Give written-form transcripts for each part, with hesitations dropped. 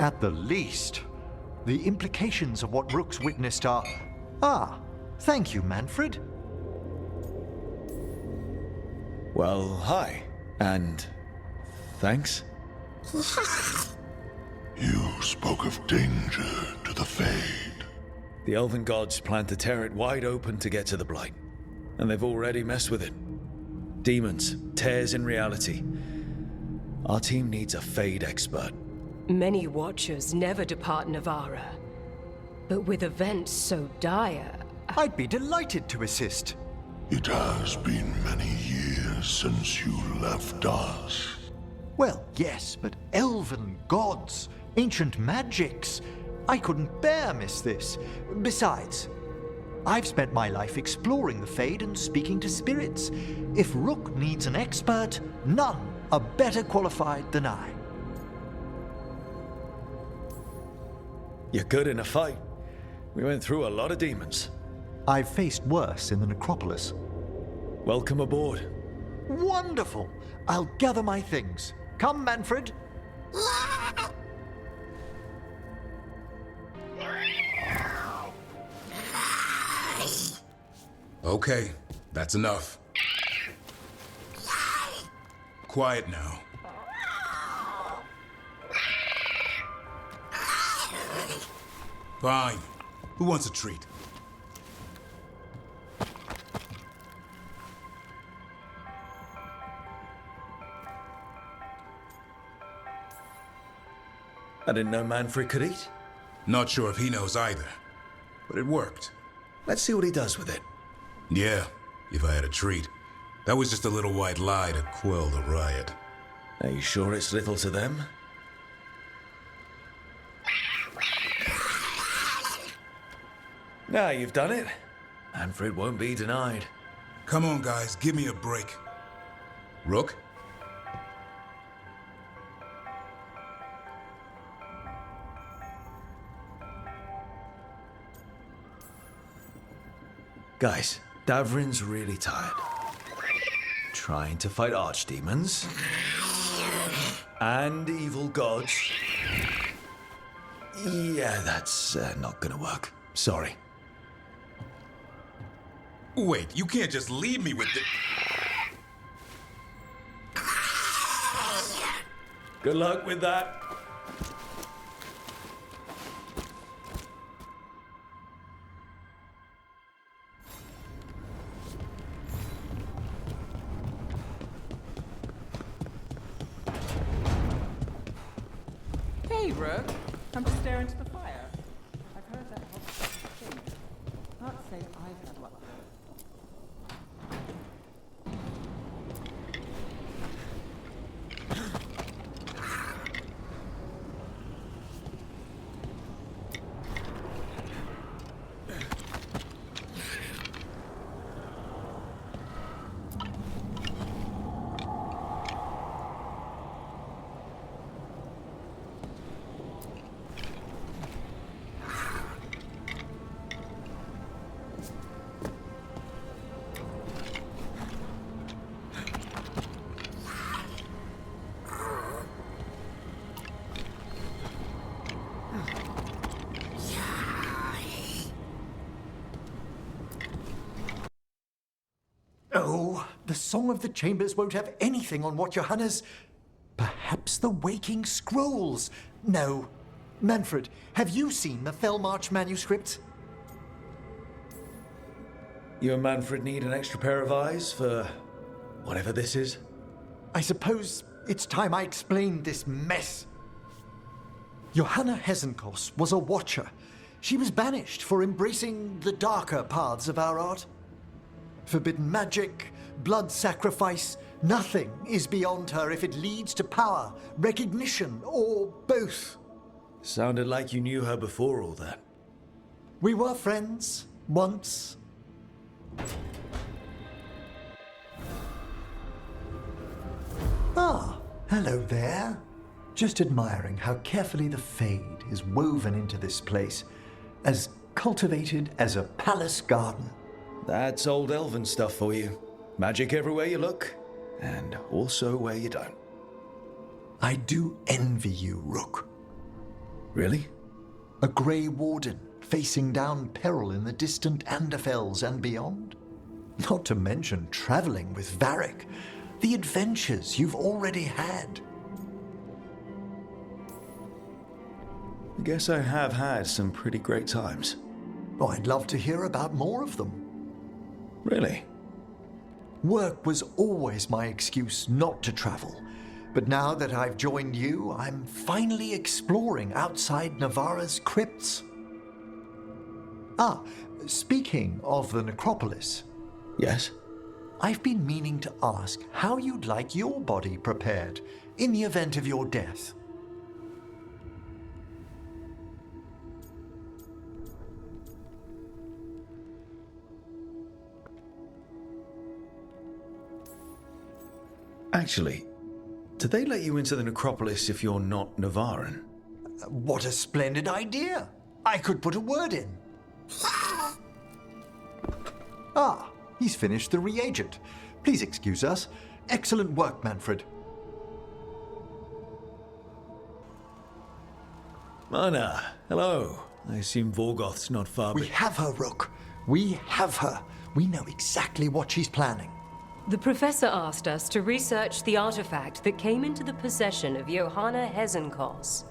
At the least. The implications of what Rook's witnessed are... Ah, thank you, Manfred. Well, hi. And... thanks? You spoke of danger to the Fade. The Elven Gods plan to tear it wide open to get to the Blight. And they've already messed with it. Demons, tears in reality. Our team needs a Fade expert. Many Watchers never depart Navara. But with events so dire... I'd be delighted to assist. It has been many years since you left us. Well, yes, but elven gods, ancient magics. I couldn't bear miss this. Besides, I've spent my life exploring the Fade and speaking to spirits. If Rook needs an expert, none are better qualified than I. You're good in a fight. We went through a lot of demons. I've faced worse in the necropolis. Welcome aboard. Wonderful! I'll gather my things. Come, Manfred. Okay, that's enough. Quiet now. Fine. Who wants a treat? I didn't know Manfred could eat. Not sure if he knows either, but it worked. Let's see what he does with it. Yeah, if I had a treat. That was just a little white lie to quell the riot. Are you sure it's little to them? Now you've done it. Manfred won't be denied. Come on, guys, give me a break. Rook? Guys, Davrin's really tired. Trying to fight archdemons. And evil gods. Yeah, that's not gonna work. Sorry. Wait, you can't just leave me with the... Good luck with that. Hey, Rook. I'm just staring into the fire. I've heard that hot thing. Can't say I've had luck. Oh, the Song of the Chambers won't have anything on what Johanna's... Perhaps the Waking Scrolls? No. Manfred, have you seen the Fellmarch manuscript? You and Manfred need an extra pair of eyes for whatever this is? I suppose it's time I explained this mess. Johanna Hesenkos was a watcher. She was banished for embracing the darker paths of our art. Forbidden magic, blood sacrifice, nothing is beyond her if it leads to power, recognition, or both. Sounded like you knew her before all that. We were friends, once. Ah, hello there. Just admiring how carefully the Fade is woven into this place, as cultivated as a palace garden. That's old elven stuff for you. Magic everywhere you look, and also where you don't. I do envy you, Rook. Really? A Grey Warden facing down peril in the distant Anderfels and beyond? Not to mention traveling with Varric, the adventures you've already had. I guess I have had some pretty great times. Oh, I'd love to hear about more of them. Really? Work was always my excuse not to travel. But now that I've joined you, I'm finally exploring outside Navarra's crypts. Ah, speaking of the necropolis, Yes? I've been meaning to ask how you'd like your body prepared in the event of your death. Actually, do they let you into the necropolis if you're not Navaran? What a splendid idea! I could put a word in. Ah, he's finished the reagent. Please excuse us. Excellent work, Manfred. Mana, hello. I assume Vorgoth's not far, We have her, Rook. We have her. We know exactly what she's planning. The professor asked us to research the artifact that came into the possession of Johanna Hezenkos.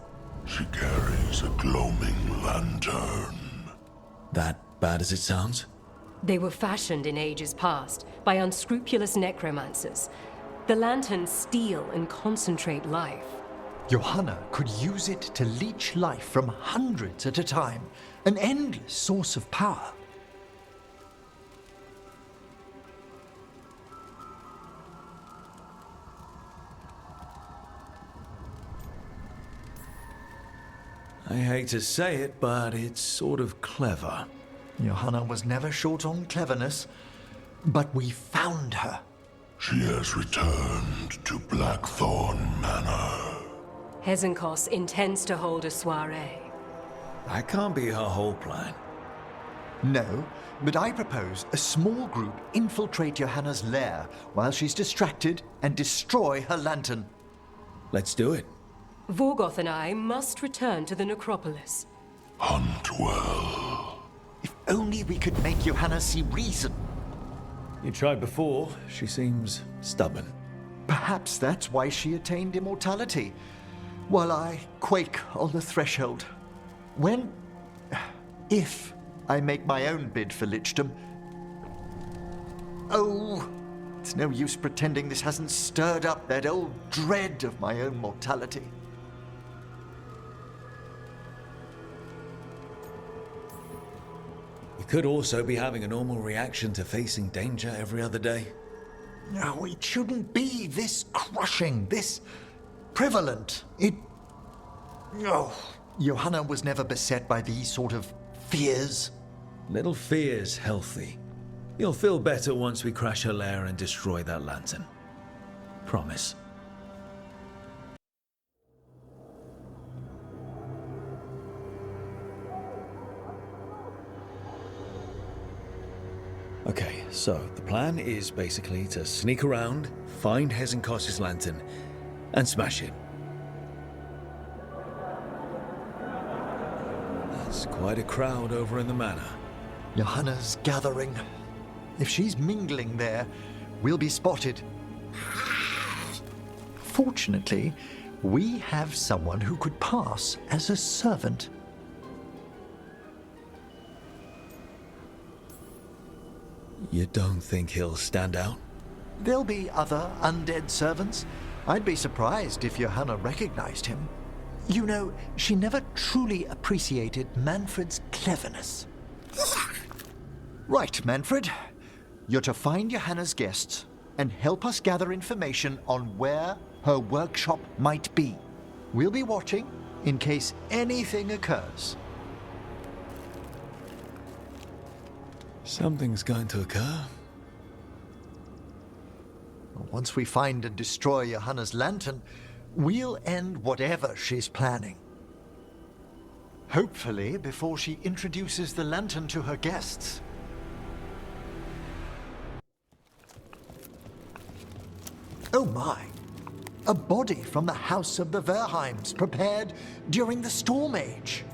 She carries a gloaming lantern. That bad as it sounds? They were fashioned in ages past by unscrupulous necromancers. The lanterns steal and concentrate life. Johanna could use it to leech life from hundreds at a time. An endless source of power. I hate to say it, but it's sort of clever. Johanna was never short on cleverness, but we found her. She has returned to Blackthorn Manor. Hezenkos intends to hold a soiree. That can't be her whole plan. No, but I propose a small group infiltrate Johanna's lair while she's distracted and destroy her lantern. Let's do it. Vorgoth and I must return to the necropolis. Hunt well. If only we could make Johanna see reason. You tried before. She seems stubborn. Perhaps that's why she attained immortality, while I quake on the threshold. If I make my own bid for lichdom. Oh, it's no use pretending this hasn't stirred up that old dread of my own mortality. You could also be having a normal reaction to facing danger every other day. No, it shouldn't be this crushing, this prevalent. No. Johanna was never beset by these sort of fears. Little fear's healthy. You'll feel better once we crash her lair and destroy that lantern. Promise. Okay, so the plan is basically to sneak around, find Hezenkos' lantern, and smash it. That's quite a crowd over in the manor. Johanna's gathering. If she's mingling there, we'll be spotted. Fortunately, we have someone who could pass as a servant. You don't think he'll stand out? There'll be other undead servants. I'd be surprised if Johanna recognized him. You know, she never truly appreciated Manfred's cleverness. Right, Manfred. You're to find Johanna's guests and help us gather information on where her workshop might be. We'll be watching in case anything occurs. Something's going to occur. Once we find and destroy Johanna's lantern, we'll end whatever she's planning. Hopefully before she introduces the lantern to her guests. Oh my! A body from the House of the Verheims, prepared during the Storm Age.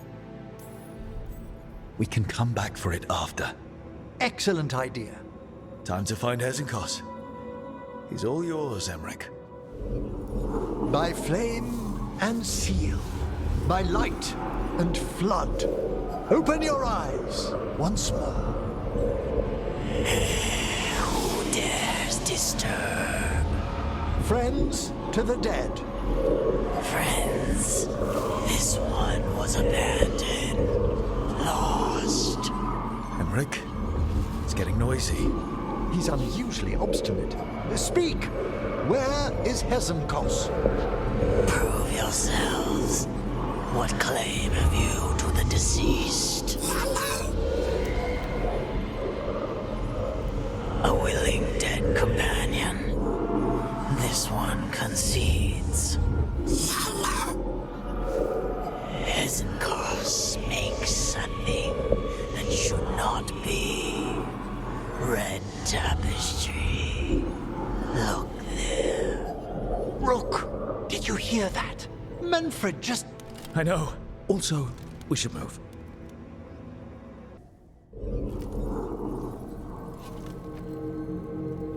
We can come back for it after. Excellent idea. Time to find Hezenkos. He's all yours, Emmerich. By flame and seal, by light and flood, open your eyes once more. Who dares disturb? Friends to the dead. Friends, this one was abandoned, lost. Emmerich, it's getting noisy. He's unusually obstinate. Speak! Where is Hezenkos? Prove yourselves. What claim have you to the deceased? A willing dead companion. This one concedes. Hezenkos makes something that should not be. Red tapestry. Look there. Rook, did you hear that? Manfred just... I know. Also, we should move.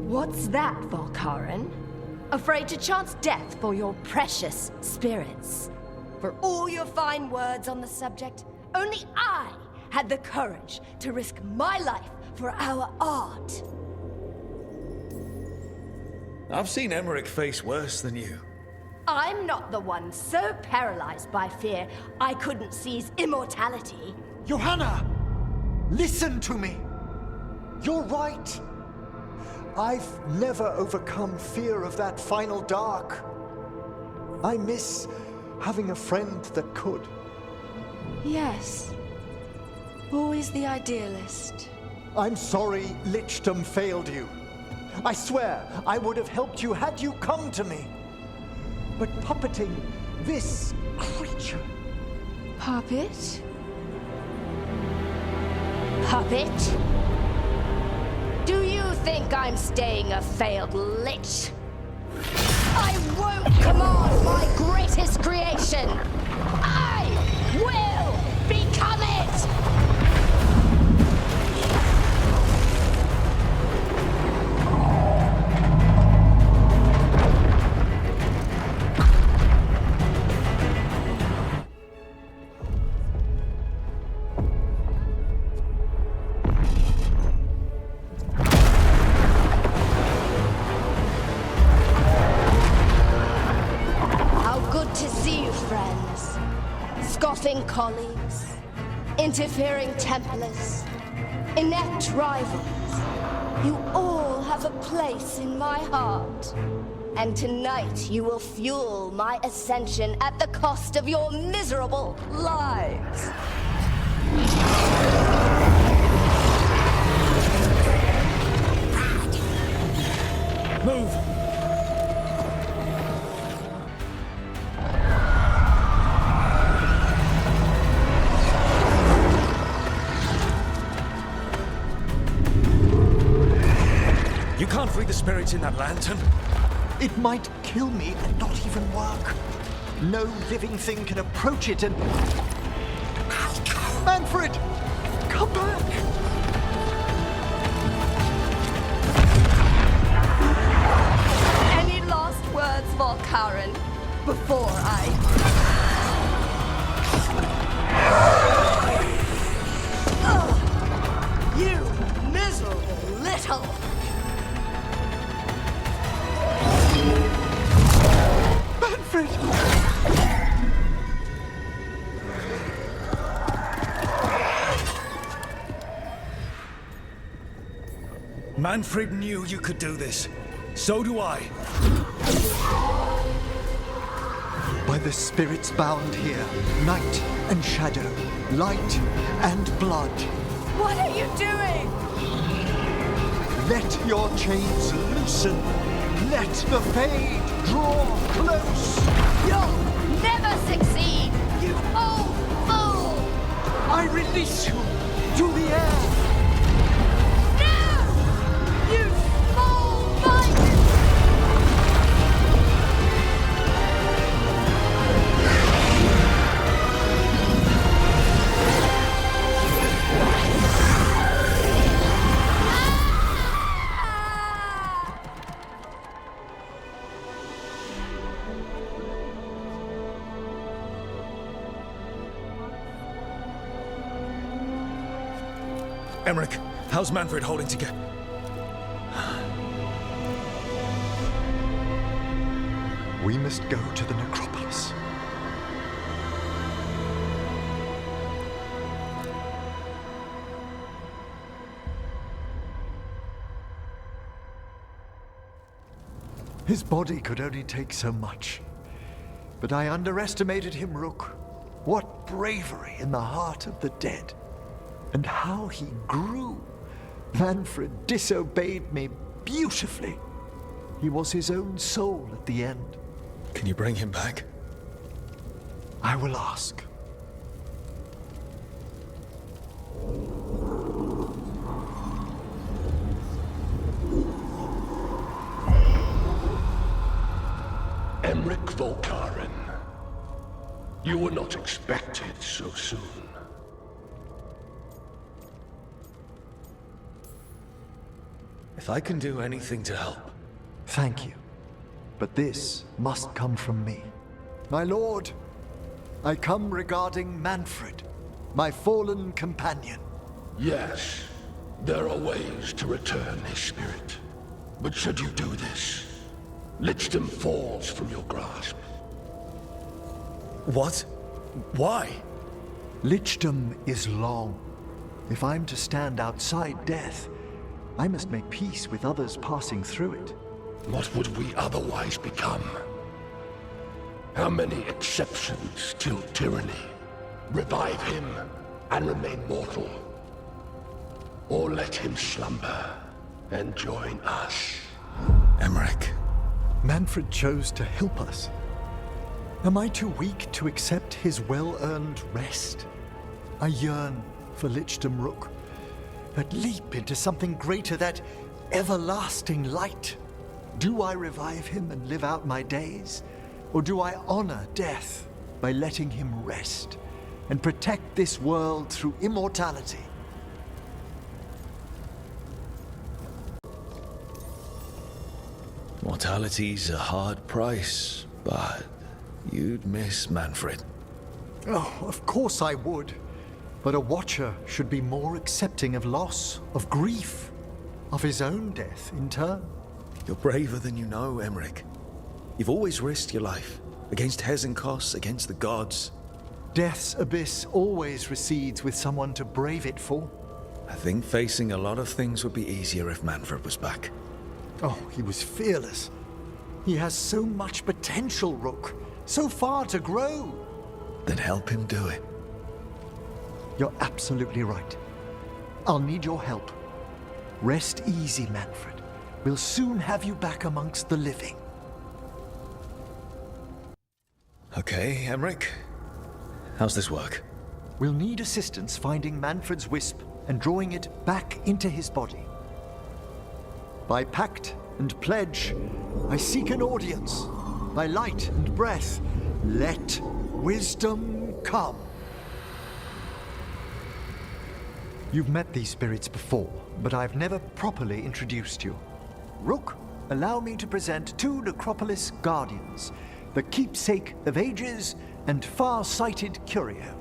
What's that, Volkaren? Afraid to chance death for your precious spirits? For all your fine words on the subject, only I had the courage to risk my life for our art. I've seen Emmerich face worse than you. I'm not the one so paralyzed by fear I couldn't seize immortality. Johanna! Listen to me! You're right. I've never overcome fear of that final dark. I miss having a friend that could. Yes. Always the idealist. I'm sorry Lichdom failed you. I swear I would have helped you had you come to me. But puppeting this creature... Puppet? Puppet? Do you think I'm staying a failed lich? I won't command my greatest creation! I will become it! Scoffing colleagues, interfering Templars, inept rivals. You all have a place in my heart. And tonight you will fuel my ascension at the cost of your miserable lives. Move! You can't free the spirits in that lantern. It might kill me and not even work. No living thing can approach it and... Manfred! Come back! Any last words, Volkaren, before I... You miserable little... Manfred! Manfred knew you could do this. So do I. By the spirits bound here, night and shadow, light and blood. What are you doing? Let your chains loosen. Let the fade draw close. You'll never succeed, you old fool! I release you to the air. No! You small-minded! Emmerich, how's Manfred holding together? We must go to the necropolis. His body could only take so much. But I underestimated him, Rook. What bravery in the heart of the dead. And how he grew. Manfred disobeyed me beautifully. He was his own soul at the end. Can you bring him back? I will ask. Emmerich Volkaren. You were not expected so soon. If I can do anything to help. Thank you. But this must come from me. My lord, I come regarding Manfred, my fallen companion. Yes, there are ways to return his spirit. But should you do this, Lichdom falls from your grasp. What? Why? Lichdom is long. If I'm to stand outside death, I must make peace with others passing through it. What would we otherwise become? How many exceptions till tyranny? Revive him and remain mortal. Or let him slumber and join us. Emmerich. Manfred chose to help us. Am I too weak to accept his well-earned rest? I yearn for Lichdom, Rook. That leap into something greater, that everlasting light. Do I revive him and live out my days? Or do I honor death by letting him rest and protect this world through immortality? Mortality's a hard price, but you'd miss Manfred. Oh, of course I would. But a Watcher should be more accepting of loss, of grief, of his own death in turn. You're braver than you know, Emmerich. You've always risked your life. Against Hezenkos, against the gods. Death's abyss always recedes with someone to brave it for. I think facing a lot of things would be easier if Manfred was back. Oh, he was fearless. He has so much potential, Rook. So far to grow. Then help him do it. You're absolutely right. I'll need your help. Rest easy, Manfred. We'll soon have you back amongst the living. Okay, Emmerich. How's this work? We'll need assistance finding Manfred's wisp and drawing it back into his body. By pact and pledge, I seek an audience. By light and breath, let wisdom come. You've met these spirits before, but I've never properly introduced you. Rook, allow me to present two Necropolis Guardians, the keepsake of ages and far-sighted curio.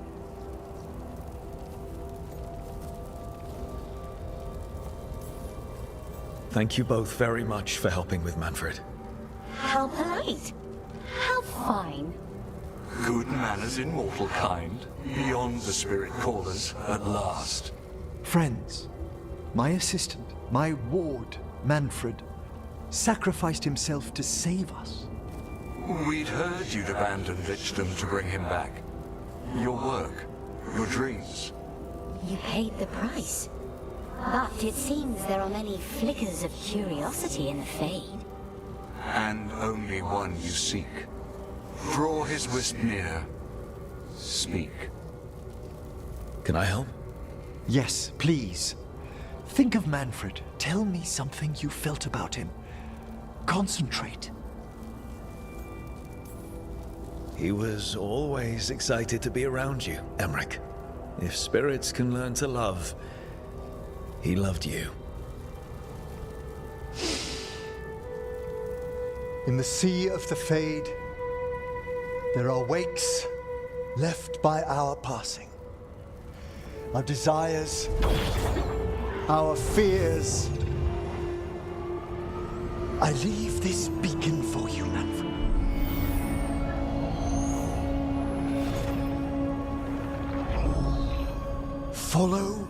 Thank you both very much for helping with Manfred. How polite. How fine. Good manners in mortal kind, beyond the spirit callers at last. Friends, my assistant, my ward, Manfred, sacrificed himself to save us. We'd heard you'd abandoned Lichdom to bring him back. Your work, your dreams. You paid the price. But it seems there are many flickers of curiosity in the Fade. And only one you seek. Draw his wisp near. Speak. Can I help? Yes, please. Think of Manfred. Tell me something you felt about him. Concentrate. He was always excited to be around you, Emmerich. If spirits can learn to love, he loved you. In the sea of the Fade, there are wakes left by our passing. Our desires our fears. I leave this beacon for you, Manfred. Follow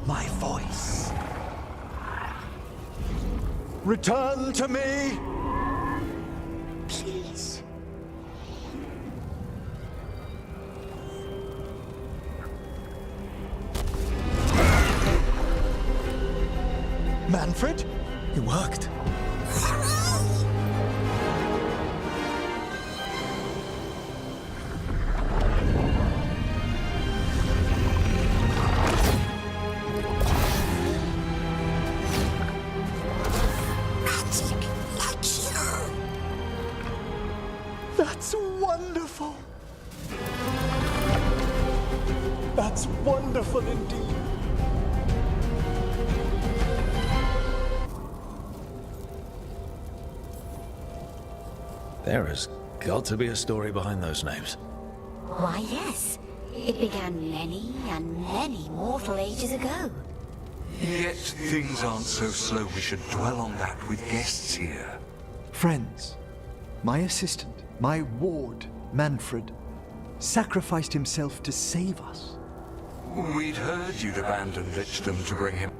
my voice. Return to me! Please. Manfred? It worked. That's wonderful. That's wonderful indeed. There has got to be a story behind those names. Why, yes. It began many and many mortal ages ago. Yet things aren't so slow we should dwell on that with guests here. Friends, my assistant, my ward, Manfred, sacrificed himself to save us. We'd heard you'd abandoned Lichdom to bring him.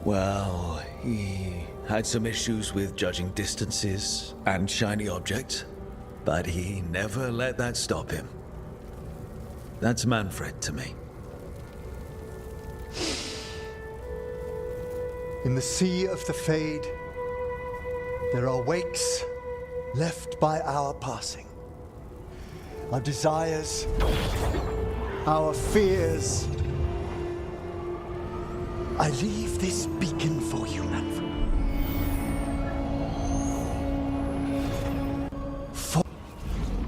Well, he had some issues with judging distances and shiny objects, but he never let that stop him. That's Manfred to me. In the sea of the Fade, there are wakes left by our passing. Our desires, our fears. I leave this beacon for you, Manfred.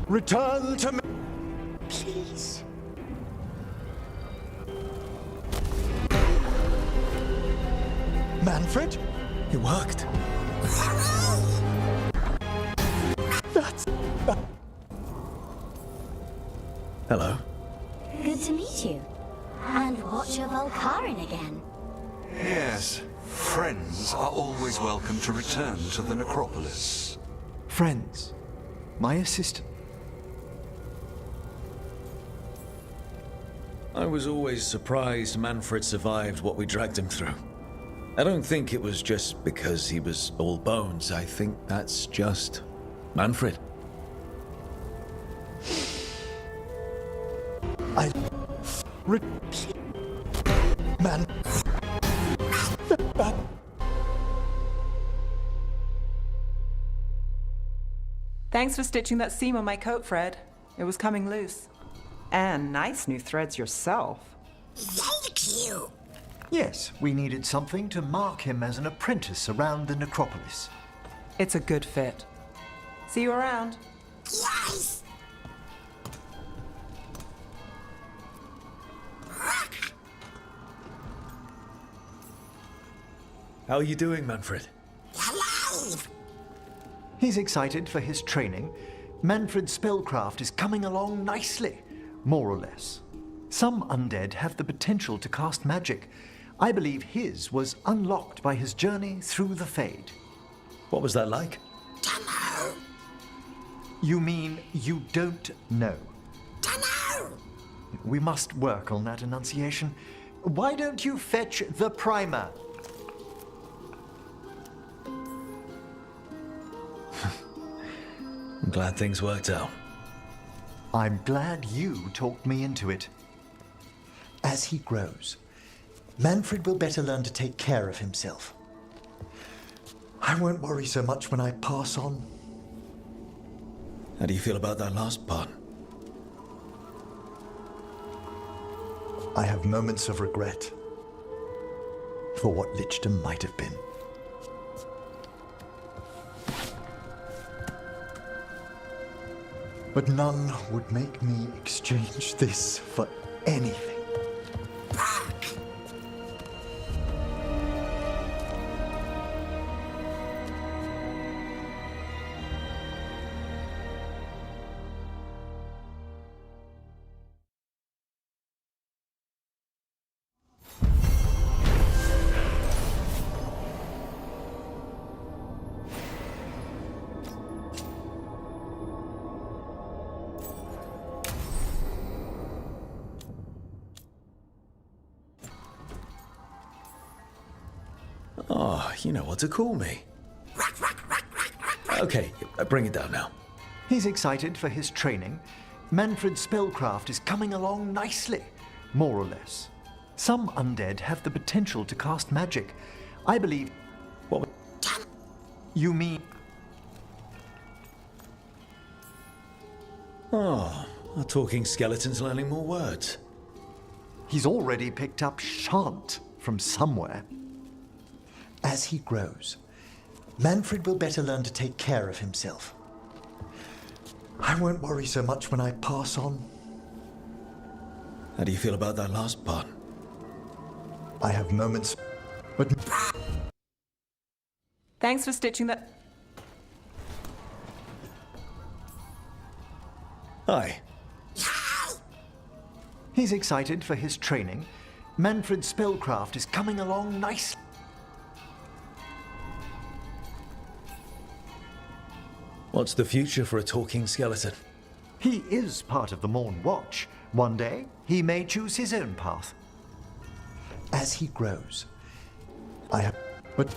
Return to me, please. Manfred? It worked. That's... Hello. Good to meet you. And watch your Volcarin again. Yes, friends are always welcome to return to the necropolis. Friends, my assistant. I was always surprised Manfred survived what we dragged him through. I don't think it was just because he was all bones. I think that's just Manfred. Man. Thanks for stitching that seam on my coat, Fred. It was coming loose. And nice new threads yourself. Thank you. Yes, we needed something to mark him as an apprentice around the necropolis. It's a good fit. See you around. Yes. How are you doing, Manfred? Alive. He's excited for his training. Manfred's spellcraft is coming along nicely, more or less. Some undead have the potential to cast magic. I believe his was unlocked by his journey through the Fade. What was that like? Dunno. You mean you don't know? Dunno. We must work on that enunciation. Why don't you fetch the primer? I'm glad things worked out. I'm glad you talked me into it. As he grows, Manfred will better learn to take care of himself. I won't worry so much when I pass on. How do you feel about that last part? I have moments of regret for what Lichdom might have been. But none would make me exchange this for anything. You know what to call me. Okay, bring it down now. He's excited for his training. Manfred's spellcraft is coming along nicely, more or less. Some undead have the potential to cast magic. I believe... What? You mean... Oh, a talking skeleton's learning more words. He's already picked up shan't from somewhere. As he grows, Manfred will better learn to take care of himself. I won't worry so much when I pass on. How do you feel about that last part? I have moments, but... Thanks for stitching that. Hi. He's excited for his training. Manfred's spellcraft is coming along nicely. What's the future for a talking skeleton? He is part of the Morn Watch. One day, he may choose his own path. As he grows, I have... But...